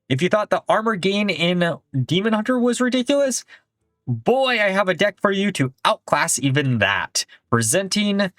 If you thought the armor gain in Demon Hunter was ridiculous, boy, I have a deck for you to outclass even that. Presenting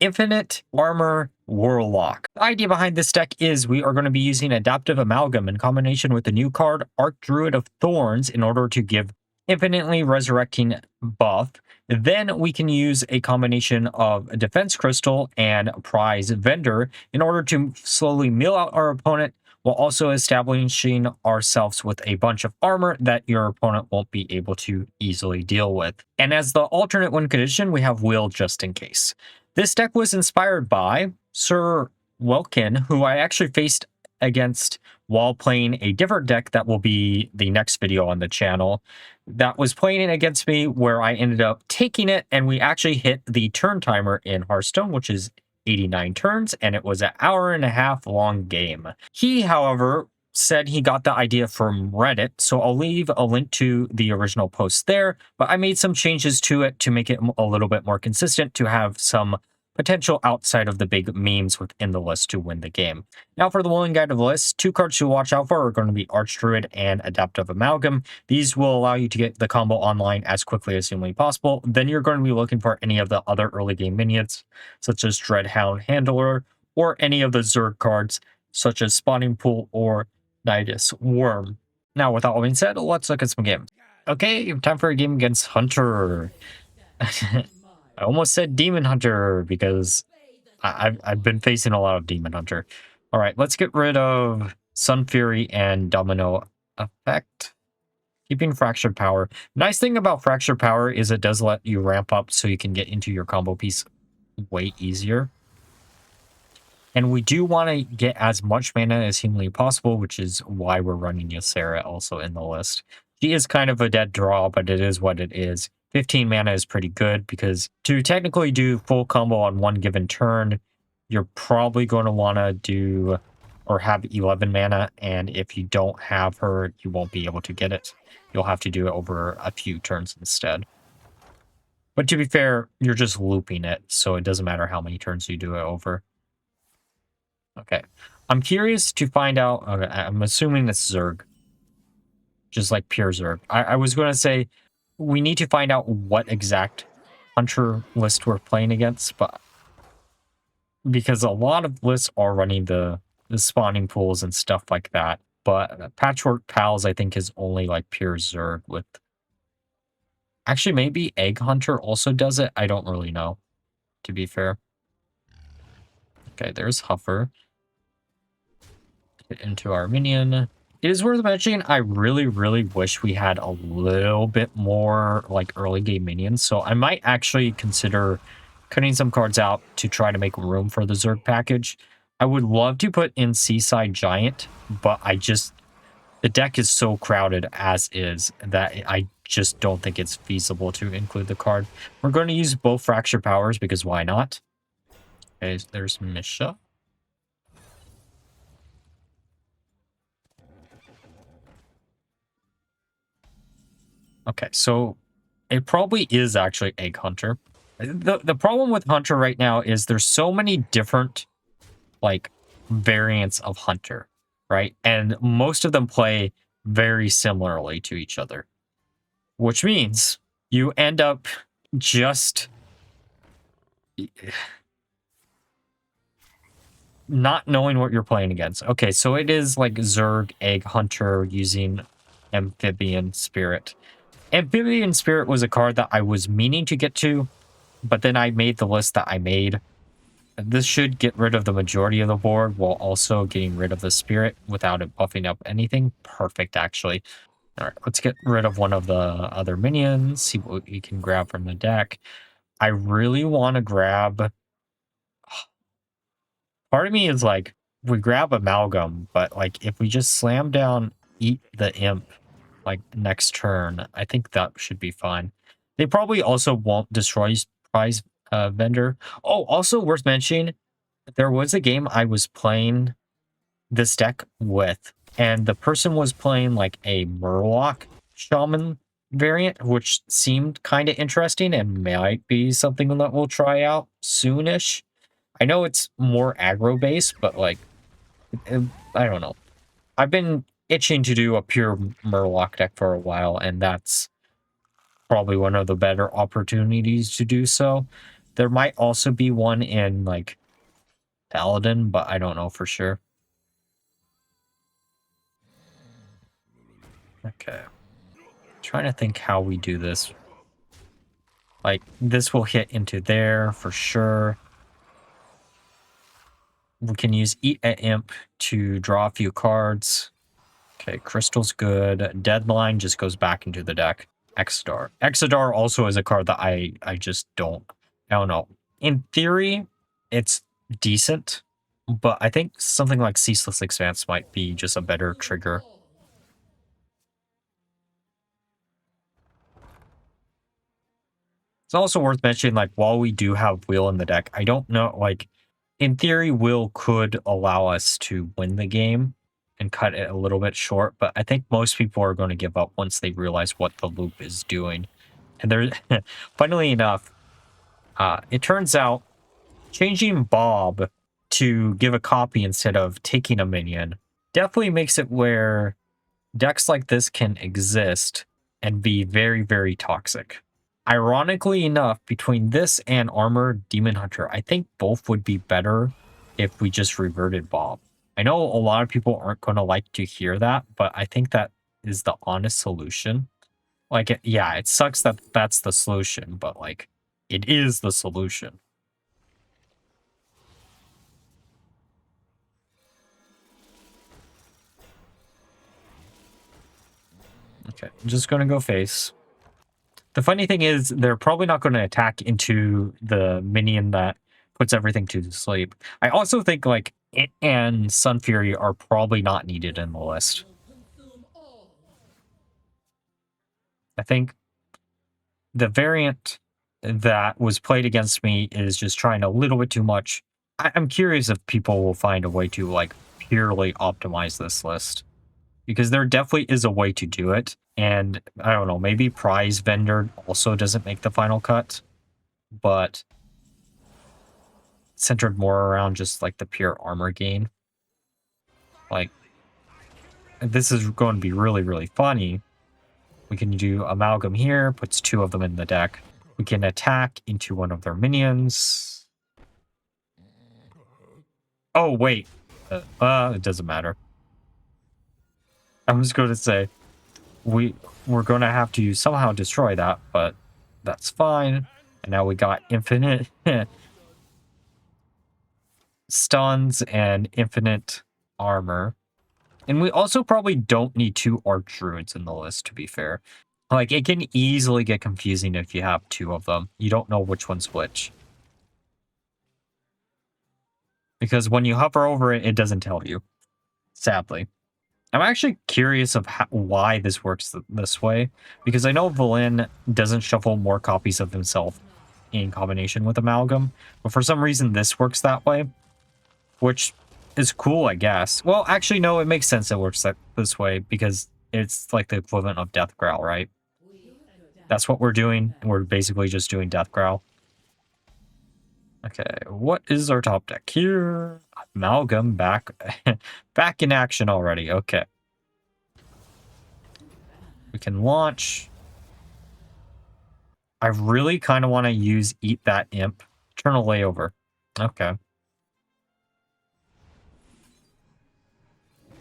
Infinite Armor Warlock. The idea behind this deck is we are going to be using Adaptive Amalgam in combination with the new card Archdruid of Thorns in order to give infinitely resurrecting buff. Then we can use a combination of a defense crystal and a prize vendor in order to slowly mill out our opponent while also establishing ourselves with a bunch of armor that your opponent won't be able to easily deal with. And as the alternate win condition, we have Will just in case. This deck was inspired by Sir Welken, who I actually faced against while playing a different deck that will be the next video on the channel. That was playing against me where I ended up taking it, and we actually hit the turn timer in Hearthstone, which is 89 turns, and it was an hour-and-a-half long game. He, however, said he got the idea from Reddit, so I'll leave a link to the original post there, but I made some changes to it to make it a little bit more consistent, to have some potential outside of the big memes within the list to win the game. Now for the Mulligan guide of the list, 2 cards to watch out for are going to be Archdruid and Adaptive Amalgam. These will allow you to get the combo online as quickly as humanly possible. Then you're going to be looking for any of the other early game minions, such as Dreadhound Handler, or any of the Zerg cards, such as Spawning Pool or Nidus Worm. Now with that all being said, let's look at some games. Okay, time for a game against Hunter. I almost said Demon Hunter because I've been facing a lot of Demon Hunter. All right, let's get rid of Sun Fury and Domino Effect. Keeping Fractured Power. Nice thing about Fractured Power is it does let you ramp up so you can get into your combo piece way easier. And we do want to get as much mana as humanly possible, which is why we're running Ysera also in the list. She is kind of a dead draw, but it is what it is. 15 mana is pretty good because to technically do full combo on one given turn, you're probably going to want to do or have 11 mana, and if you don't have her, you won't be able to get it. You'll have to do it over a few turns instead. But to be fair, you're just looping it, so it doesn't matter how many turns you do it over. Okay, I'm curious to find out. Okay, I'm assuming it's Zerg, just like pure Zerg. I was going to say we need to find out what exact Hunter list we're playing against, but because a lot of lists are running the spawning pools and stuff like that. But Patchwork Pals, I think, is only like pure Zerg with. Actually, maybe Egg Hunter also does it. I don't really know, to be fair. Okay, there's Huffer. Get into our minion. It is worth mentioning, I really, really wish we had a little bit more like early game minions. So I might actually consider cutting some cards out to try to make room for the Zerg package. I would love to put in Seaside Giant, but the deck is so crowded as is that I just don't think it's feasible to include the card. We're going to use both Fracture Powers because why not? Okay, there's Misha. Okay, so it probably is actually Egg Hunter. The problem with Hunter right now is there's so many different like variants of Hunter, right? And most of them play very similarly to each other, which means you end up just not knowing what you're playing against. Okay, so it is like Zerg Egg Hunter using Amphibian Spirit. Amphibian Spirit was a card that I was meaning to get to, but then I made the list that I made. This should get rid of the majority of the board while also getting rid of the Spirit without it buffing up anything. Perfect, actually. All right, let's get rid of one of the other minions, see what we can grab from the deck. I really want to grab... Part of me is like, we grab Amalgam, but like if we just slam down Eat the Imp like next turn, I think that should be fine. They probably also won't destroy prize vendor. Oh, also worth mentioning, there was a game I was playing this deck with, and the person was playing like a Murloc Shaman variant, which seemed kind of interesting and might be something that we'll try out soonish. I know it's more aggro based, but like, I don't know. I've been itching to do a pure Murloc deck for a while, and that's probably one of the better opportunities to do so. There might also be one in like Paladin, but I don't know for sure. Okay. Trying to think how we do this. Like, this will hit into there for sure. We can use Eat an Imp to draw a few cards. Okay, Crystal's good. Deadline just goes back into the deck. Exodar. Exodar also is a card that I don't know. In theory, it's decent, but I think something like Ceaseless Expanse might be just a better trigger. It's also worth mentioning, like, while we do have Will in the deck, I don't know, like, in theory, Will could allow us to win the game and cut it a little bit short, but I think most people are going to give up once they realize what the loop is doing. And there's, funnily enough, it turns out changing Bob to give a copy instead of taking a minion definitely makes it where decks like this can exist and be very, very toxic. Ironically enough, between this and Armor Demon Hunter, I think both would be better if we just reverted Bob. I know a lot of people aren't going to like to hear that, but I think that is the honest solution. Like, yeah, it sucks that that's the solution, but like, it is the solution. Okay, I'm just going to go face. The funny thing is, they're probably not going to attack into the minion that puts everything to sleep. I also think, like, it and Sun Fury are probably not needed in the list. I think the variant that was played against me is just trying a little bit too much. I'm curious if people will find a way to, like, purely optimize this list, because there definitely is a way to do it. And I don't know, maybe Prize Vendor also doesn't make the final cut, but centered more around just like the pure armor gain. Like, this is going to be really, really funny. We can do Amalgam here, puts 2 of them in the deck. We can attack into one of their minions. Oh, wait. It doesn't matter. I'm just going to say, we're going to have to somehow destroy that, but that's fine. And now we got infinite stuns and infinite armor. And we also probably don't need 2 Archdruids in the list, to be fair. Like, it can easily get confusing if you have 2 of them. You don't know which one's which. Because when you hover over it, it doesn't tell you. Sadly. I'm actually curious of why this works this way, because I know Valen doesn't shuffle more copies of himself in combination with Amalgam, but for some reason this works that way, which is cool, I guess. Well, actually, no, it makes sense it works this way, because it's like the equivalent of Death Growl, right? That's what we're doing. We're basically just doing Death Growl. Okay, what is our top deck here? Amalgam back, back in action already. Okay. We can launch. I really kind of want to use Eat That Imp. Eternal Layover. Okay.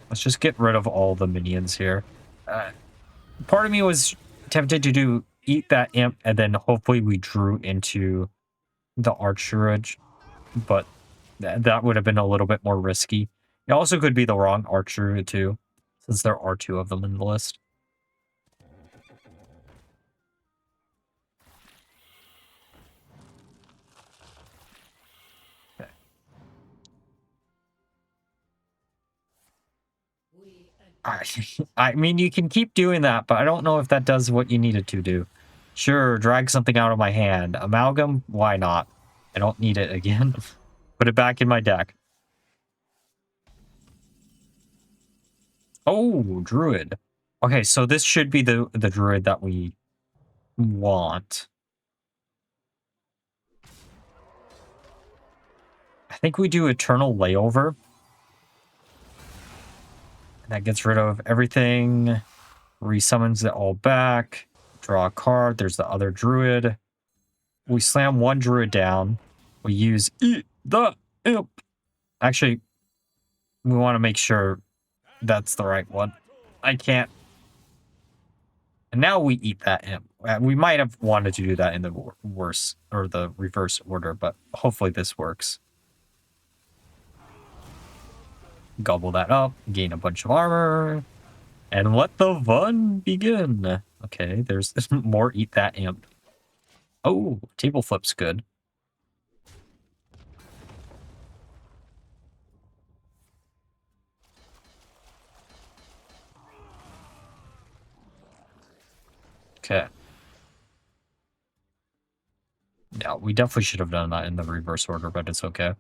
Let's just get rid of all the minions here. Part of me was tempted to do Eat That Imp, and then hopefully we drew into the Archdruid, but that would have been a little bit more risky. It also could be the wrong Archdruid too, since there are 2 of them in the list. I mean, you can keep doing that, but I don't know if that does what you needed to do. Sure, drag something out of my hand. Amalgam? Why not? I don't need it again. Put it back in my deck. Oh, Druid. Okay, so this should be the Druid that we want. I think we do Eternal Layover. That gets rid of everything. Resummons it all back. Draw a card. There's the other druid. We slam one druid down. We use Eat the Imp. Actually, we want to make sure that's the right one. I can't. And now we eat that imp. We might have wanted to do that in the worse or the reverse order, but hopefully this works. Gobble that up, gain a bunch of armor, and let the fun begin. Okay, there's more eat that imp. Oh, table flip's good. Okay. Yeah, we definitely should have done that in the reverse order, but it's okay.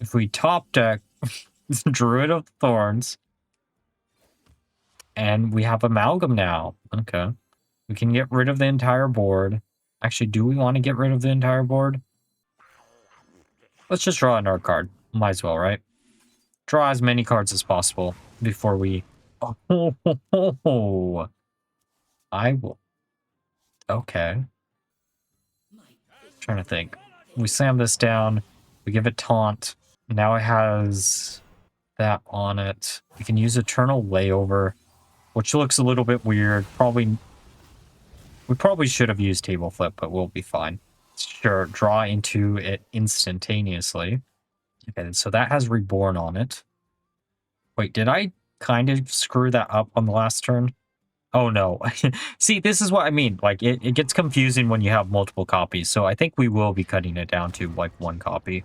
If we top deck Druid of Thorns, and we have Amalgam now. Okay. We can get rid of the entire board. Actually, do we want to get rid of the entire board? Let's just draw another card. Might as well, right? Draw as many cards as possible before we... Oh, I will... Okay. Trying to think. We slam this down. We give it taunt. Now it has that on it. We can use Eternal Layover, which looks a little bit weird. We probably should have used Table Flip, but we'll be fine. Sure, draw into it instantaneously. Okay, so that has Reborn on it. Wait, did I kind of screw that up on the last turn? Oh no. See, this is what I mean. Like, it gets confusing when you have multiple copies, so I think we will be cutting it down to, like, one copy.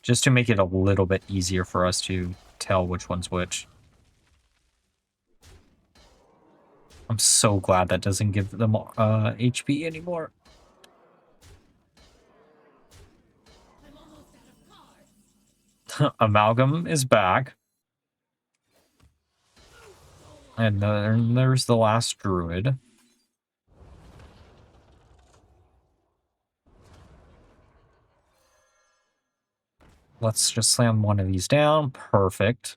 Just to make it a little bit easier for us to tell which one's which. I'm so glad that doesn't give them HP anymore. Amalgam is back. And then there's the last druid. Let's just slam one of these down. Perfect.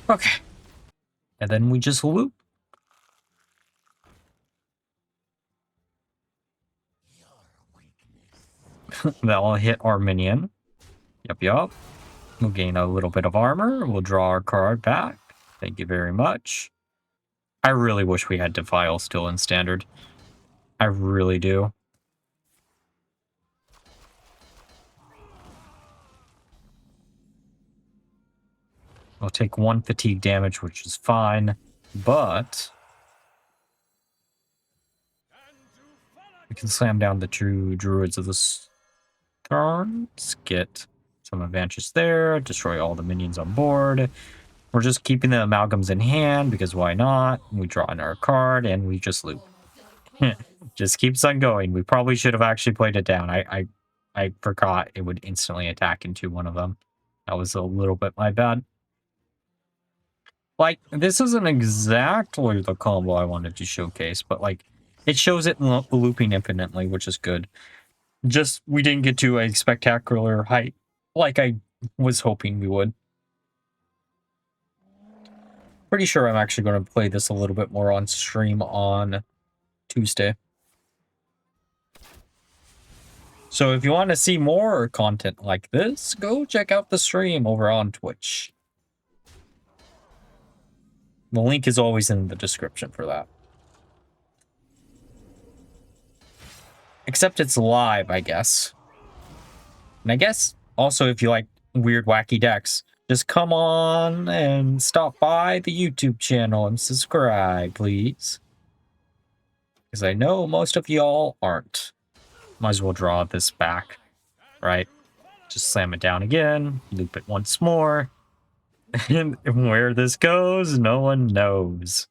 Okay. And then we just loop. That'll hit our minion. Yup. We'll gain a little bit of armor. We'll draw our card back. Thank you very much. I really wish we had Defile still in Standard. I really do. We'll take 1 fatigue damage, which is fine, but we can slam down the two Druids of the Thorns, get some advantage there, destroy all the minions on board. We're just keeping the Amalgams in hand, because why not? We draw another card, and we just loop. Just keeps on going. We probably should have actually played it down. I forgot it would instantly attack into one of them. That was a little bit my bad. Like, this isn't exactly the combo I wanted to showcase, but, like, it shows it looping infinitely, which is good. Just, we didn't get to a spectacular height like I was hoping we would. Pretty sure I'm actually going to play this a little bit more on stream on Tuesday. So if you want to see more content like this, go check out the stream over on Twitch. The link is always in the description for that. Except it's live, I guess. And I guess also if you like weird, wacky decks, just come on and stop by the YouTube channel and subscribe, please. Because I know most of y'all aren't. Might as well draw this back, right? Just slam it down again, loop it once more. And where this goes, no one knows.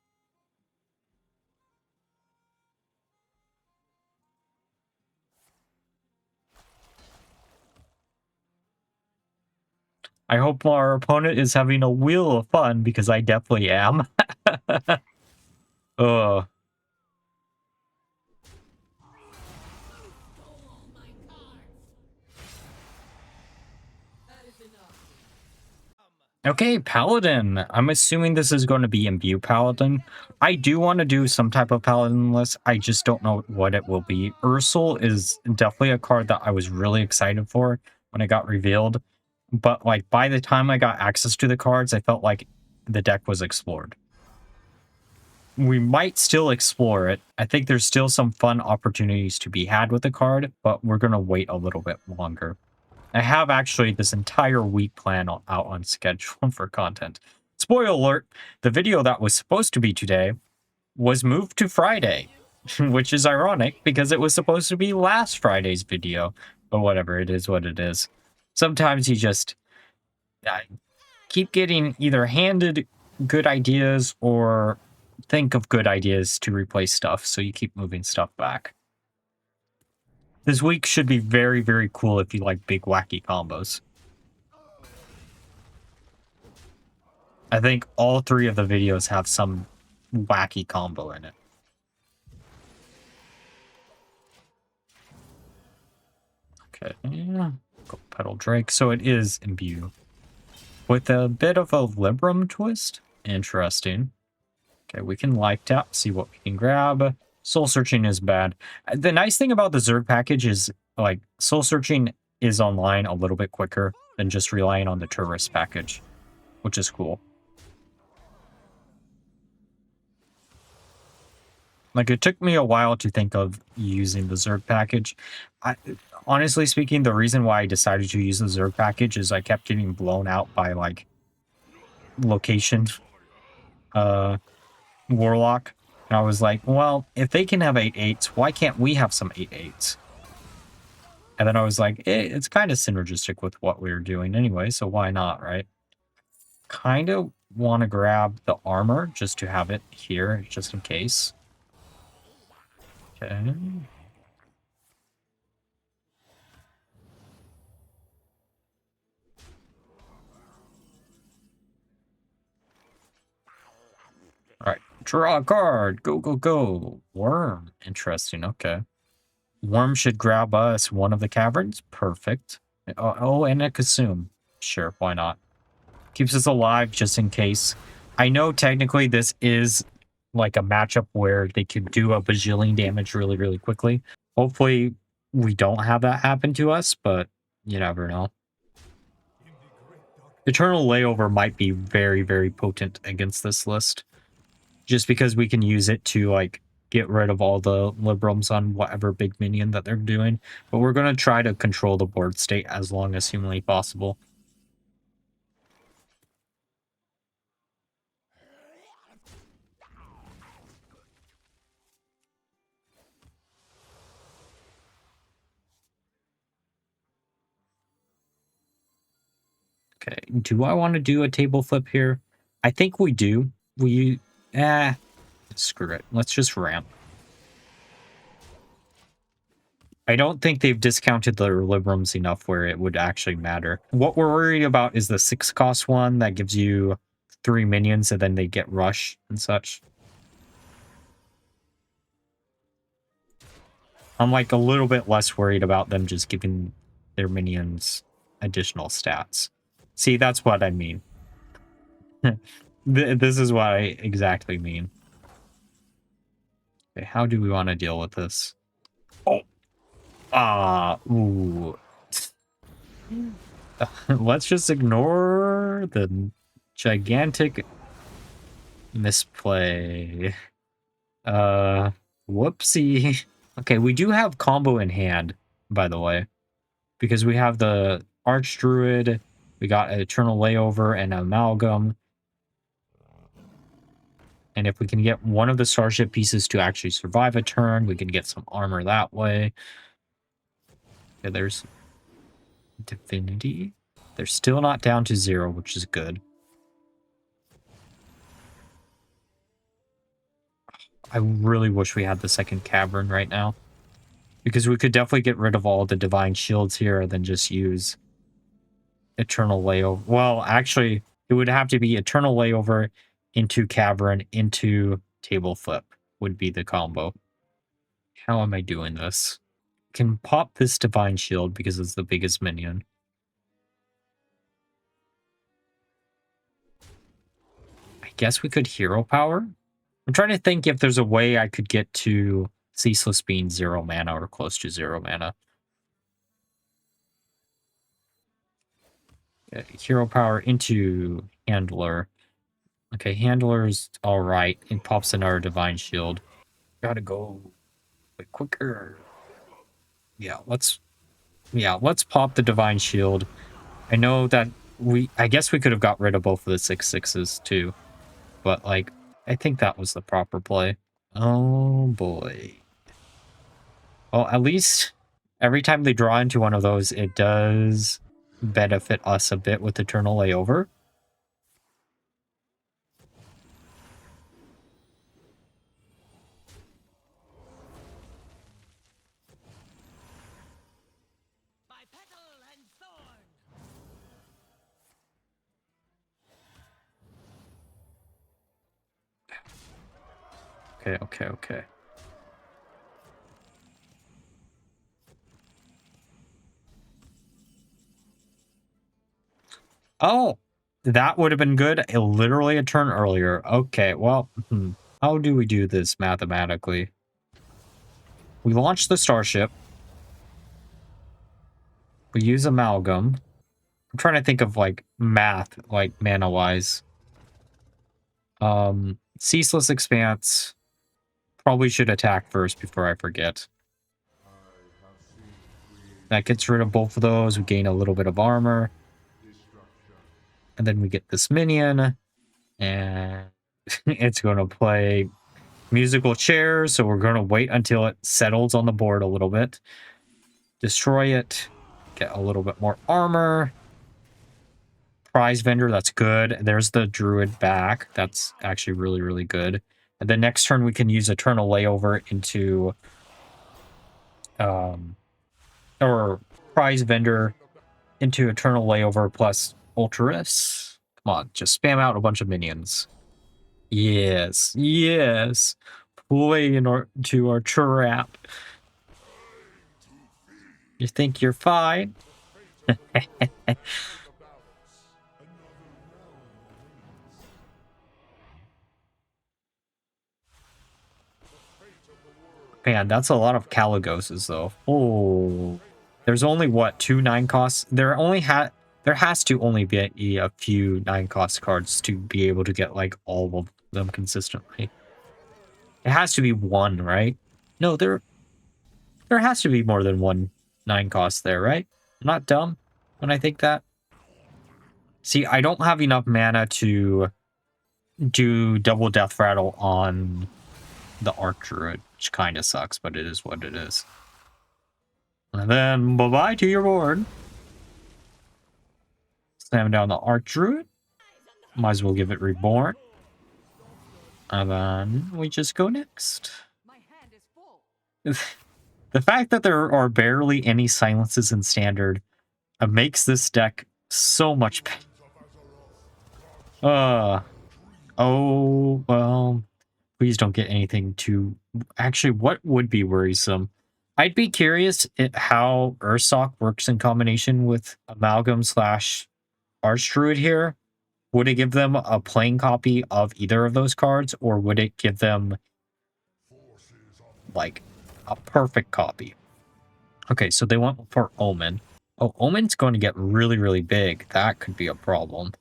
I hope our opponent is having a wheel of fun, because I definitely am. Ugh. Okay, Paladin. I'm assuming this is going to be Imbue Paladin. I do want to do some type of Paladin list. I just don't know what it will be. Ursel is definitely a card that I was really excited for when it got revealed. But like by the time I got access to the cards, I felt like the deck was explored. We might still explore it. I think there's still some fun opportunities to be had with the card, but we're going to wait a little bit longer. I have actually this entire week plan out on schedule for content. Spoiler alert, the video that was supposed to be today was moved to Friday, which is ironic because it was supposed to be last Friday's video. But whatever, it is what it is. Sometimes you just keep getting either handed good ideas or think of good ideas to replace stuff, so you keep moving stuff back. This week should be very, very cool if you like big, wacky combos. I think all three of the videos have some wacky combo in it. Okay, yeah. Go Petal Drake. So it is Imbue. With a bit of a Libram twist. Interesting. Okay, we can life tap, see what we can grab. Soul Searching is bad. The nice thing about the Zerg package is, like, Soul Searching is online a little bit quicker than just relying on the Tourist package, which is cool. Like, it took me a while to think of using the Zerg package. Honestly speaking, the reason why I decided to use the Zerg package is I kept getting blown out by, like, location Warlock. And I was like, well, if they can have 8/8s, why can't we have some 8/8s? And then I was like, it's kind of synergistic with what we were doing anyway, so why not, right? Kind of want to grab the armor just to have it here, just in case. Okay. Alright, draw a card. Go, go, go. Worm. Interesting, okay. Worm should grab us one of the caverns. Perfect. Oh, and a consume. Sure, why not? Keeps us alive just in case. I know technically this is like a matchup where they could do a bajillion damage really, really quickly. Hopefully we don't have that happen to us, but you never know. Eternal Layover might be very, very potent against this list. Just because we can use it to, like, get rid of all the Librams on whatever big minion that they're doing. But we're going to try to control the board state as long as humanly possible. Okay, do I want to do a table flip here? I think we do. Screw it. Let's just ramp. I don't think they've discounted their Librams enough where it would actually matter. What we're worried about is the 6-cost one that gives you 3 minions and then they get rush and such. I'm like a little bit less worried about them just giving their minions additional stats. See, that's what I mean. This is what I exactly mean. Okay, how do we want to deal with this? Oh! Ooh. Let's just ignore the gigantic misplay. Whoopsie. Okay, we do have combo in hand, by the way. Because we have the Archdruid, we got Eternal Layover and Amalgam. And if we can get one of the Starship pieces to actually survive a turn, we can get some armor that way. Okay, there's Divinity. They're still not down to 0, which is good. I really wish we had the second Cavern right now. Because we could definitely get rid of all the Divine Shields here and then just use Eternal Layover. Well, actually, it would have to be Eternal Layover into Cavern into Table Flip would be the combo. How am I doing this? Can pop this Divine Shield because it's the biggest minion. guess we could hero power. I'm trying to think if there's a way I could get to Ceaseless being 0 mana or close to 0 mana. Hero power into Handler. Okay, Handler's all right. It pops another Divine Shield. Gotta go a bit quicker. Yeah, let's pop the Divine Shield. I know that I guess we could have got rid of both of the 6/6s too, but like I think that was the proper play. Oh boy. Well, at least every time they draw into one of those, it does benefit us a bit with Eternal Layover. Okay. Oh, that would have been good. Literally a turn earlier. Okay, well, how do we do this mathematically? We launch the Starship. We use Amalgam. I'm trying to think of, like, math, like, mana-wise. Ceaseless Expanse. Probably should attack first before I forget. That gets rid of both of those. We gain a little bit of armor. And then we get this minion. And it's going to play musical chairs, so we're going to wait until it settles on the board a little bit. Destroy it. Get a little bit more armor. Prize vendor, that's good. There's the druid back. That's actually really, really good. And then next turn we can use Eternal Layover into or prize vendor into Eternal Layover plus Ultras. Come on, just spam out a bunch of minions. Yes. Play into our trap. You think you're fine? Man, that's a lot of Caligoses, though. Oh, there's only what 2 9 costs. There has to only be a few 9 cost cards to be able to get like all of them consistently. It has to be one, right? No, there has to be more than one 9 cost there, right? I'm not dumb when I think that. See, I don't have enough mana to do double Deathrattle on the Archdruid, which kind of sucks, but it is what it is. And then bye-bye to your board. Slam down the Archdruid. Might as well give it Reborn. And then we just go next. My hand is full. The fact that there are barely any silences in Standard makes this deck so much better. Oh, well, please don't get anything too... Actually, what would be worrisome? I'd be curious at how Ursoc works in combination with Amalgam / Archdruid here. Would it give them a playing copy of either of those cards, or would it give them, like, a perfect copy? Okay, so they went for Omen. Oh, Omen's going to get really, really big. That could be a problem.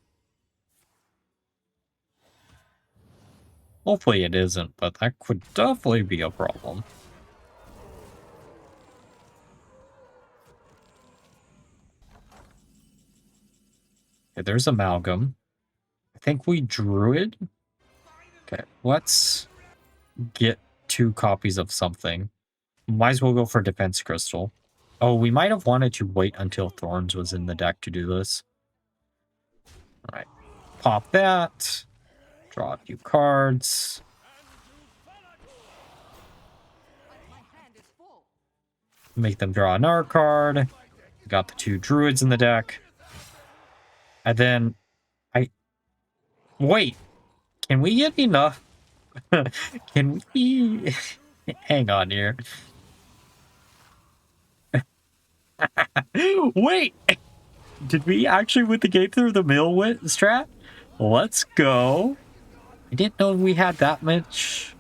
Hopefully it isn't, but that could definitely be a problem. Okay, there's Amalgam. I think we Druid. Okay, let's get 2 copies of something. Might as well go for Defense Crystal. Oh, we might have wanted to wait until Thorns was in the deck to do this. Alright. Pop that. Draw a few cards. Make them draw another card. We got the 2 Druids in the deck. And then wait. Can we get enough? Can we... Hang on here. Wait! Did we actually win the game through the mill strat? Let's go. I didn't know we had that much.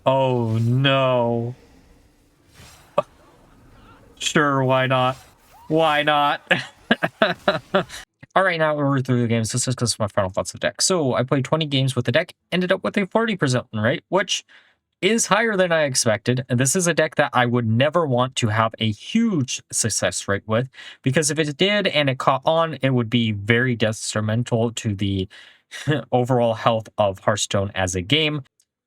Oh no. Sure, why not? Why not? All right, now we're through the games. Let's discuss my final thoughts of the deck. So I played 20 games with the deck, ended up with a 40% win rate, which is higher than I expected. And this is a deck that I would never want to have a huge success rate with, because if it did and it caught on, it would be very detrimental to the overall health of Hearthstone as a game.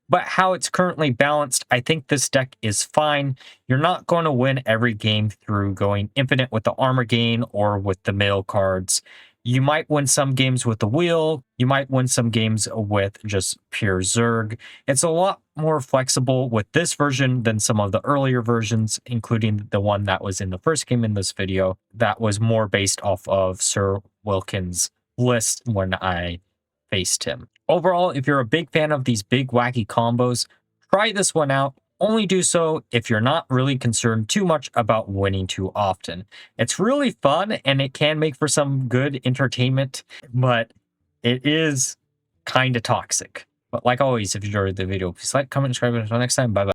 But how it's currently balanced, I think this deck is fine. You're not going to win every game through going infinite with the armor gain or with the mill cards. You might win some games with the wheel. You might win some games with just pure Zerg. It's a lot more flexible with this version than some of the earlier versions, including the one that was in the first game in this video that was more based off of Sir Welken's list when I faced him. Overall, if you're a big fan of these big wacky combos, try this one out. Only do so if you're not really concerned too much about winning too often. It's really fun and it can make for some good entertainment, but it is kind of toxic. But like always, if you enjoyed the video, please like, comment, subscribe, and until next time, bye-bye.